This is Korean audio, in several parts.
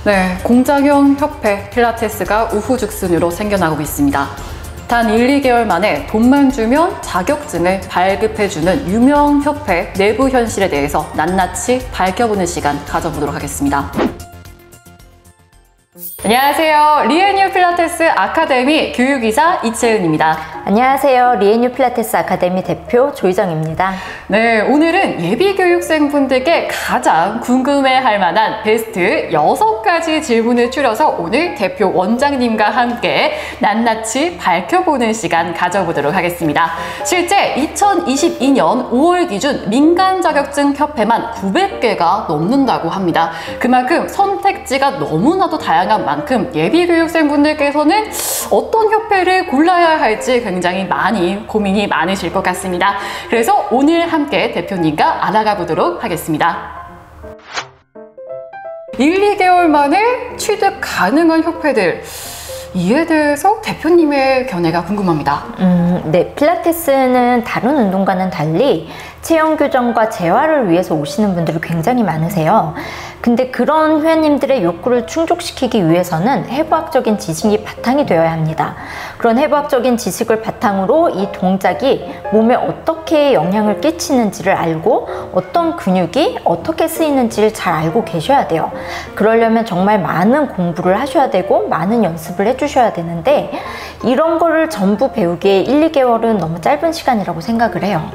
네, 공장형 협회 필라테스가 우후죽순으로 생겨나고 있습니다. 단 1, 2개월 만에 돈만 주면 자격증을 발급해주는 유명 협회 내부 현실에 대해서 낱낱이 밝혀보는 시간 가져보도록 하겠습니다. 안녕하세요. 리에뉴 필라테스 아카데미 교육이사 이채은입니다. 안녕하세요. 리에뉴 필라테스 아카데미 대표 조희정입니다. 네, 오늘은 예비교육생분들께 가장 궁금해할 만한 베스트 6가지 질문을 추려서 오늘 대표 원장님과 함께 낱낱이 밝혀보는 시간 가져보도록 하겠습니다. 실제 2022년 5월 기준 민간 자격증 협회만 900개가 넘는다고 합니다. 그만큼 선택지가 너무나도 다양한 만큼 예비교육생분들께서는 어떤 협회를 골라야 할지 굉장히 많이 고민이 많으실 것 같습니다. 그래서 오늘 함께 대표님과 알아가 보도록 하겠습니다. 1, 2개월 만에 취득 가능한 협회들, 이에 대해서 대표님의 견해가 궁금합니다. 네, 필라테스는 다른 운동과는 달리 체형 교정과 재활을 위해서 오시는 분들이 굉장히 많으세요. 근데 그런 회원님들의 욕구를 충족시키기 위해서는 해부학적인 지식이 바탕이 되어야 합니다. 그런 해부학적인 지식을 바탕으로 이 동작이 몸에 어떻게 영향을 끼치는지를 알고 어떤 근육이 어떻게 쓰이는지를 잘 알고 계셔야 돼요. 그러려면 정말 많은 공부를 하셔야 되고 많은 연습을 해주셔야 되는데 이런 거를 전부 배우기에 1, 2개월은 너무 짧은 시간이라고 생각을 해요.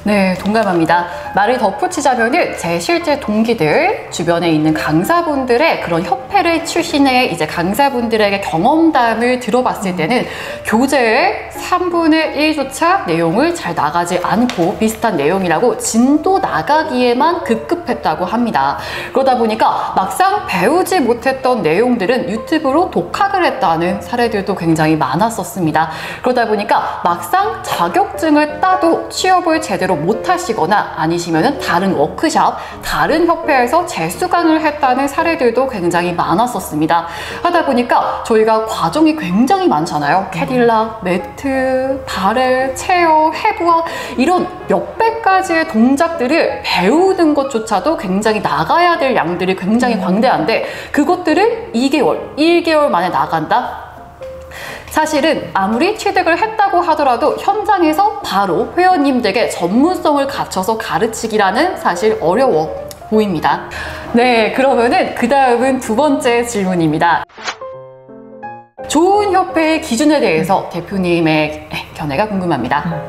네, 동감합니다. 말을 덧붙이자면은 제 실제 동기들, 주변에 있는 강사분들의 그런 협회를 출신의 이제 강사분들에게 경험담을 들어봤을 때는 교재의 3분의 1조차 내용을 잘 나가지 않고 비슷한 내용이라고 진도 나가기에만 급급했다고 합니다. 그러다 보니까 막상 배우지 못했던 내용들은 유튜브로 독학을 했다는 사례들도 굉장히 많았었습니다. 그러다 보니까 막상 자격증을 따도 취업을 제대로 못하시거나 아니시면은 다른 워크샵, 다른 협회에서 재수강을 했다는 사례들도 굉장히 많았었습니다. 하다 보니까 저희가 과정이 굉장히 많잖아요. 캐딜락, 매트, 바렐, 체어, 해부학 이런 몇백 가지의 동작들을 배우는 것조차도 굉장히 나가야 될 양들이 굉장히 광대한데 그것들을 2개월, 1개월 만에 나간다? 사실은 아무리 취득을 했다고 하더라도 현장에서 바로 회원님들에게 전문성을 갖춰서 가르치기라는 사실 어려워 보입니다. 네, 그러면은 그 다음은 두 번째 질문입니다. 좋은 협회의 기준에 대해서 대표님의 견해가 궁금합니다.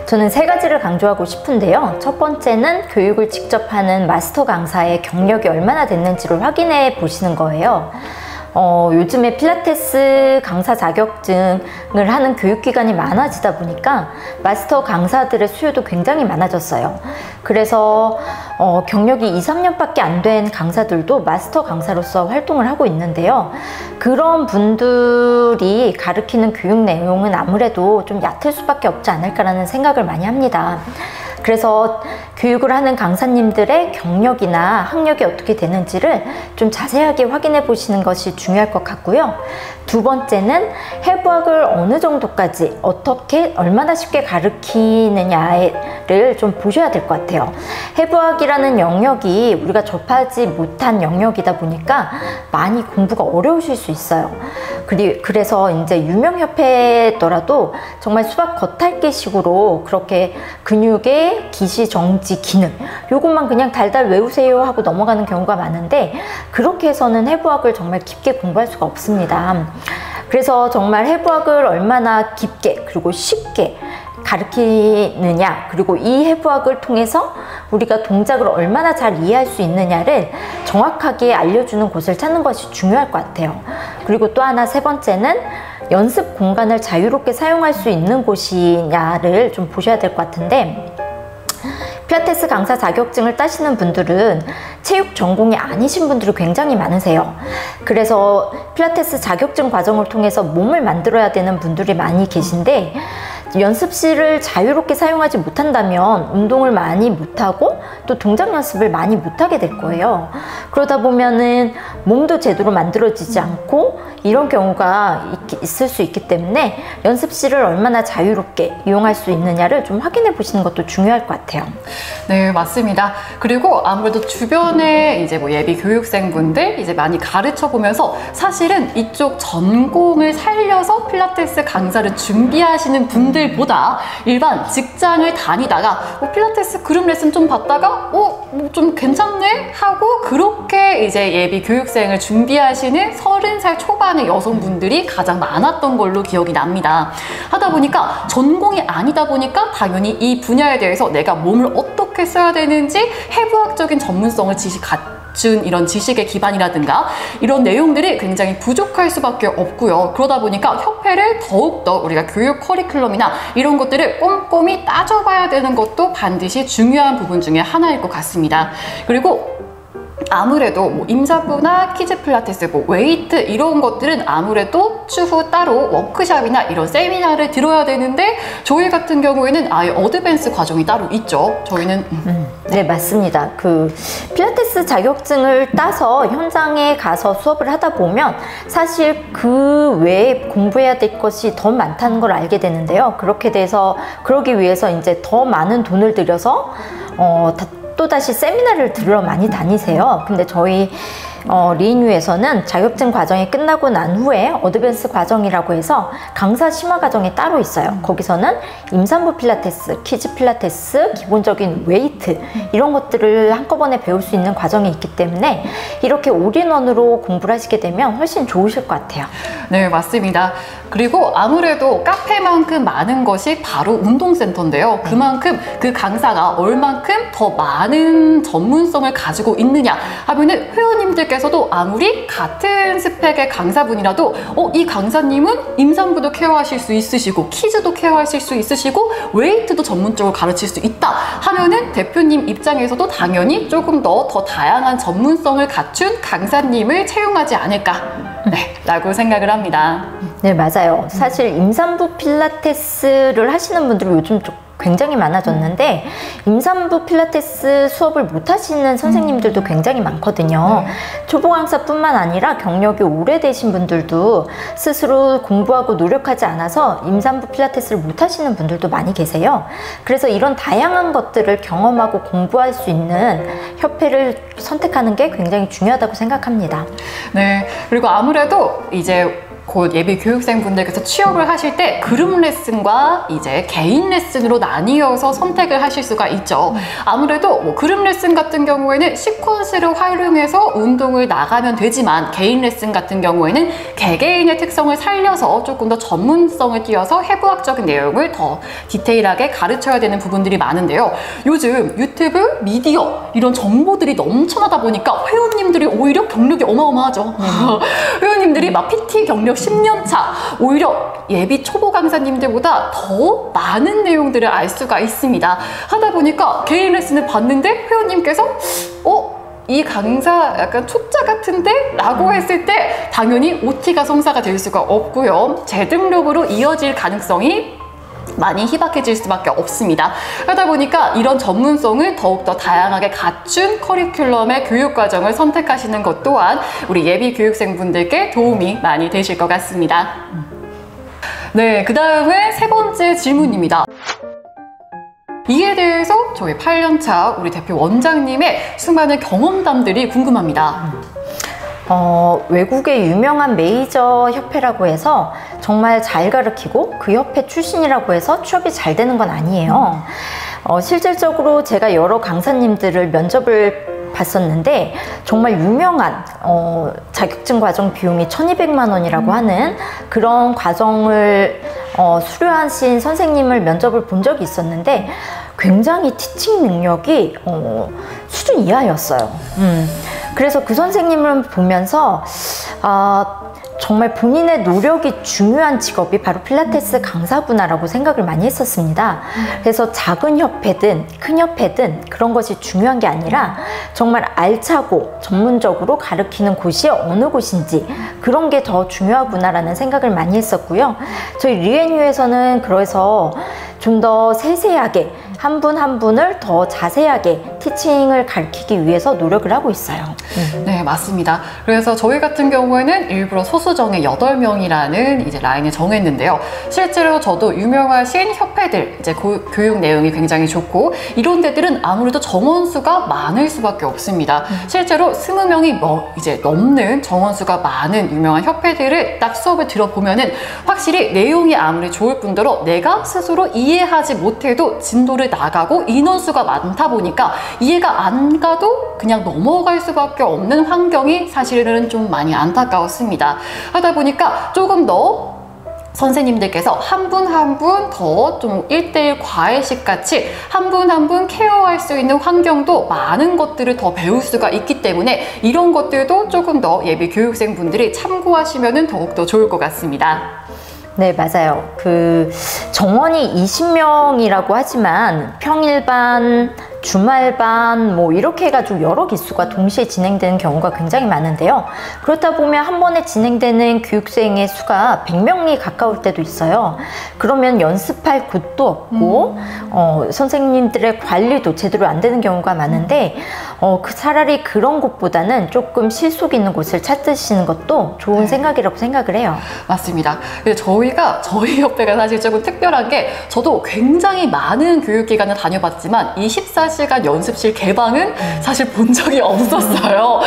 저는 3가지를 강조하고 싶은데요. 첫 번째는 교육을 직접 하는 마스터 강사의 경력이 얼마나 됐는지를 확인해 보시는 거예요. 요즘에 필라테스 강사 자격증을 하는 교육기관이 많아지다 보니까 마스터 강사들의 수요도 굉장히 많아졌어요. 그래서 경력이 2, 3년밖에 안 된 강사들도 마스터 강사로서 활동을 하고 있는데요. 그런 분들이 가르치는 교육 내용은 아무래도 좀 얕을 수밖에 없지 않을까라는 생각을 많이 합니다. 그래서 교육을 하는 강사님들의 경력이나 학력이 어떻게 되는지를 좀 자세하게 확인해 보시는 것이 중요할 것 같고요. 두 번째는 해부학을 어느 정도까지 어떻게 얼마나 쉽게 가르치느냐를 좀 보셔야 될 것 같아요. 해부학이라는 영역이 우리가 접하지 못한 영역이다 보니까 많이 공부가 어려우실 수 있어요. 그래서 이제 유명 협회더라도 정말 수학 겉핥기식으로 그렇게 근육의 기시, 정지, 기능 요것만 그냥 달달 외우세요 하고 넘어가는 경우가 많은데 그렇게 해서는 해부학을 정말 깊게 공부할 수가 없습니다. 그래서 정말 해부학을 얼마나 깊게 그리고 쉽게 가르치느냐 그리고 이 해부학을 통해서 우리가 동작을 얼마나 잘 이해할 수 있느냐를 정확하게 알려주는 곳을 찾는 것이 중요할 것 같아요. 그리고 또 하나 3번째는 연습 공간을 자유롭게 사용할 수 있는 곳이냐를 좀 보셔야 될 것 같은데 필라테스 강사 자격증을 따시는 분들은 체육 전공이 아니신 분들이 굉장히 많으세요. 그래서 필라테스 자격증 과정을 통해서 몸을 만들어야 되는 분들이 많이 계신데 연습실을 자유롭게 사용하지 못한다면 운동을 많이 못하고 또 동작 연습을 많이 못하게 될 거예요. 그러다 보면은 몸도 제대로 만들어지지 않고 이런 경우가 있을 수 있기 때문에 연습실을 얼마나 자유롭게 이용할 수 있느냐를 좀 확인해 보시는 것도 중요할 것 같아요. 네, 맞습니다. 그리고 아무래도 주변에 이제 뭐 예비 교육생분들 이제 많이 가르쳐 보면서 사실은 이쪽 전공을 살려서 필라테스 강사를 준비하시는 분들보다 일반 직장을 다니다가 필라테스 그룹 레슨 좀 받다가 뭐 좀 괜찮네 하고 그렇게 이제 예비 교육생을 준비하시는 30살 초반의 여성분들이 가장 많았던 걸로 기억이 납니다. 하다 보니까 전공이 아니다 보니까 당연히 이 분야에 대해서 내가 몸을 어떻게 써야 되는지 해부학적인 전문성을 갖춘 이런 지식의 기반이라든가 이런 내용들이 굉장히 부족할 수밖에 없고요. 그러다 보니까 협회를 더욱더 우리가 교육 커리큘럼이나 이런 것들을 꼼꼼히 따져봐야 되는 것도 반드시 중요한 부분 중에 하나일 것 같습니다. 그리고 아무래도 뭐 임산부나 키즈 필라테스, 뭐 웨이트 이런 것들은 아무래도 추후 따로 워크샵이나 이런 세미나를 들어야 되는데 저희 같은 경우에는 아예 어드밴스 과정이 따로 있죠. 저희는 네, 맞습니다. 그 필라테스 자격증을 따서 현장에 가서 수업을 하다 보면 사실 그 외에 공부해야 될 것이 더 많다는 걸 알게 되는데요. 그렇게 돼서 그러기 위해서 이제 더 많은 돈을 들여서 또다시 세미나를 들으러 많이 다니세요. 근데 저희 리인유에서는 자격증 과정이 끝나고 난 후에 어드밴스 과정이라고 해서 강사 심화 과정이 따로 있어요. 거기서는 임산부 필라테스, 키즈 필라테스, 기본적인 웨이트 이런 것들을 한꺼번에 배울 수 있는 과정이 있기 때문에 이렇게 올인원으로 공부를 하시게 되면 훨씬 좋으실 것 같아요. 네, 맞습니다. 그리고 아무래도 카페만큼 많은 것이 바로 운동센터인데요. 그만큼 그 강사가 얼만큼 더 많은 전문성을 가지고 있느냐 하면은 회원님들께서도 아무리 같은 스펙의 강사분이라도 이 강사님은 임산부도 케어하실 수 있으시고 키즈도 케어하실 수 있으시고 웨이트도 전문적으로 가르칠 수 있다 하면은 대표님 입장에서도 당연히 조금 더 다양한 전문성을 갖춘 강사님을 채용하지 않을까 라고 생각을 합니다. 네, 맞아요. 사실 임산부 필라테스를 하시는 분들이 요즘 굉장히 많아졌는데 임산부 필라테스 수업을 못 하시는 선생님들도 굉장히 많거든요. 초보 강사뿐만 아니라 경력이 오래되신 분들도 스스로 공부하고 노력하지 않아서 임산부 필라테스를 못 하시는 분들도 많이 계세요. 그래서 이런 다양한 것들을 경험하고 공부할 수 있는 협회를 선택하는 게 굉장히 중요하다고 생각합니다. 네, 그리고 아무래도 이제 곧 예비 교육생분들께서 취업을 하실 때 그룹 레슨과 이제 개인 레슨으로 나뉘어서 선택을 하실 수가 있죠. 아무래도 뭐 그룹 레슨 같은 경우에는 시퀀스를 활용해서 운동을 나가면 되지만 개인 레슨 같은 경우에는 개개인의 특성을 살려서 조금 더 전문성을 띄어서 해부학적인 내용을 더 디테일하게 가르쳐야 되는 부분들이 많은데요. 요즘 유튜브, 미디어 이런 정보들이 넘쳐나다 보니까 회원님들이 오히려 경력이 어마어마하죠. 회원님들이 막 PT 경력 10년 차, 오히려 예비 초보 강사님들보다 더 많은 내용들을 알 수가 있습니다. 하다 보니까 개인 레슨을 받는데 회원님께서 이 강사 약간 초짜 같은데? 라고 했을 때 당연히 OT가 성사가 될 수가 없고요. 재등록으로 이어질 가능성이 많이 희박해질 수밖에 없습니다. 하다 보니까 이런 전문성을 더욱더 다양하게 갖춘 커리큘럼의 교육과정을 선택하시는 것 또한 우리 예비 교육생분들께 도움이 많이 되실 것 같습니다. 네, 그 다음은 세 번째 질문입니다. 이에 대해서 저희 8년차 우리 대표 원장님의 수많은 경험담들이 궁금합니다. 외국의 유명한 메이저 협회라고 해서 정말 잘 가르치고 그 협회 출신이라고 해서 취업이 잘 되는 건 아니에요. 실질적으로 제가 여러 강사님들을 면접을 봤었는데 정말 유명한 자격증 과정 비용이 1,200만 원이라고 하는 그런 과정을 수료하신 선생님을 면접을 본 적이 있었는데 굉장히 티칭 능력이 수준 이하였어요. 그래서 그 선생님을 보면서 정말 본인의 노력이 중요한 직업이 바로 필라테스 강사구나라고 생각을 많이 했었습니다. 그래서 작은 협회든 큰 협회든 그런 것이 중요한 게 아니라 정말 알차고 전문적으로 가르치는 곳이 어느 곳인지 그런 게 더 중요하구나라는 생각을 많이 했었고요. 저희 리엔유에서는 그래서 좀 더 세세하게 한 분 한 분을 더 자세하게 티칭을 가르치기 위해서 노력을 하고 있어요. 네, 맞습니다. 그래서 저희 같은 경우에는 일부러 소수정의 8명이라는 이제 라인을 정했는데요. 실제로 저도 유명하신 협회들, 이제 교육 내용이 굉장히 좋고 이런 데들은 아무래도 정원수가 많을 수밖에 없습니다. 실제로 20명이 이제 넘는 정원수가 많은 유명한 협회들을 딱 수업을 들어보면은 확실히 내용이 아무리 좋을 뿐더러 내가 스스로 이해하지 못해도 진도를 나가고 인원수가 많다 보니까 이해가 안 가도 그냥 넘어갈 수밖에 없는 환경이 사실은 좀 많이 안타까웠습니다. 하다 보니까 조금 더 선생님들께서 한 분 한 분 더 좀 1:1 과외식 같이 한 분 한 분 케어할 수 있는 환경도 많은 것들을 더 배울 수가 있기 때문에 이런 것들도 조금 더 예비 교육생분들이 참고하시면 더욱더 좋을 것 같습니다. 네, 맞아요. 정원이 20명이라고 하지만 평일반, 주말반 뭐 이렇게 해가지고 여러 기수가 동시에 진행되는 경우가 굉장히 많은데요. 그렇다 보면 한 번에 진행되는 교육생의 수가 100명이 가까울 때도 있어요. 그러면 연습할 곳도 없고 선생님들의 관리도 제대로 안 되는 경우가 많은데 차라리 그런 곳보다는 조금 실속 있는 곳을 찾으시는 것도 좋은 생각이라고 생각을 해요. 맞습니다. 저희 협회가 사실 조금 특별한 게 저도 굉장히 많은 교육기관을 다녀봤지만 24시간 연습실 개방은 사실 본 적이 없었어요.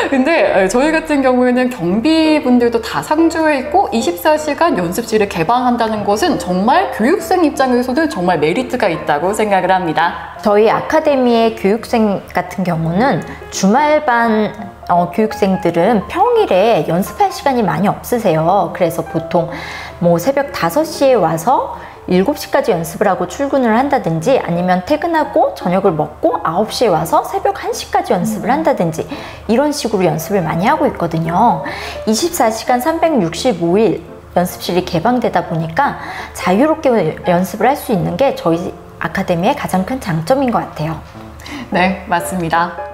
근데 저희 같은 경우에는 경비분들도 다 상주해 있고 24시간 연습실을 개방한다는 것은 정말 교육생 입장에서는 정말 메리트가 있다고 생각을 합니다. 저희 아카데미의 교육생 같은 경우는 주말반 교육생들은 평일에 연습할 시간이 많이 없으세요. 그래서 보통 뭐 새벽 5시에 와서 7시까지 연습을 하고 출근을 한다든지 아니면 퇴근하고 저녁을 먹고 9시에 와서 새벽 1시까지 연습을 한다든지 이런 식으로 연습을 많이 하고 있거든요. 24시간 365일 연습실이 개방되다 보니까 자유롭게 연습을 할 수 있는 게 저희 아카데미의 가장 큰 장점인 것 같아요. 네, 맞습니다.